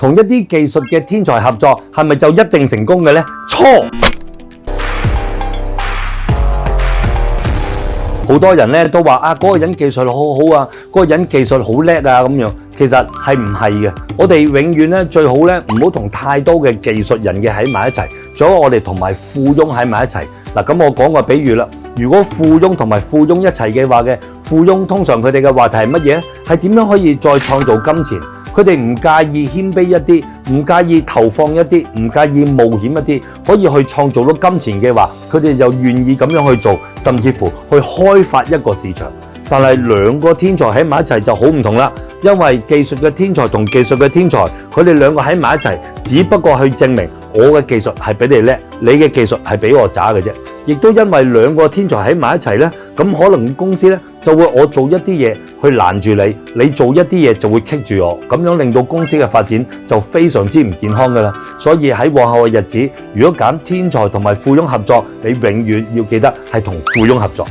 同一啲技術嘅天才合作，係咪就一定成功嘅呢？錯！好多人咧都話啊，嗰個人技術好好啊，嗰個人技術好叻啊咁樣，其實係唔係嘅？我哋永遠咧最好咧唔好同太多嘅技術人嘅喺埋一齊，最好我哋同埋富翁喺埋一齊。嗱，咁我講個比喻啦，如果富翁同埋富翁一齊嘅話嘅，富翁通常佢哋嘅話題係乜嘢咧？係點樣可以再創造金錢？佢哋唔介意謙卑一啲，唔介意投放一啲，唔介意冒險一啲，可以去創造到金錢嘅話，佢哋就願意咁樣去做，甚至乎去開發一個市場。但係兩個天才喺埋一齊就好唔同啦，因為技術嘅天才同技術嘅天才，佢哋兩個喺埋一齊，只不過去證明我嘅技術係比你叻，你嘅技術係比我渣嘅啫。亦都因為兩個天才喺埋一齊呢，咁可能公司呢就會我做一啲嘢去攔住你，你做一啲嘢就會棘住我，咁樣令到公司嘅發展就非常之唔健康噶啦。所以喺往後嘅日子，如果揀天才同埋富翁合作，你永遠要記得係同富翁合作。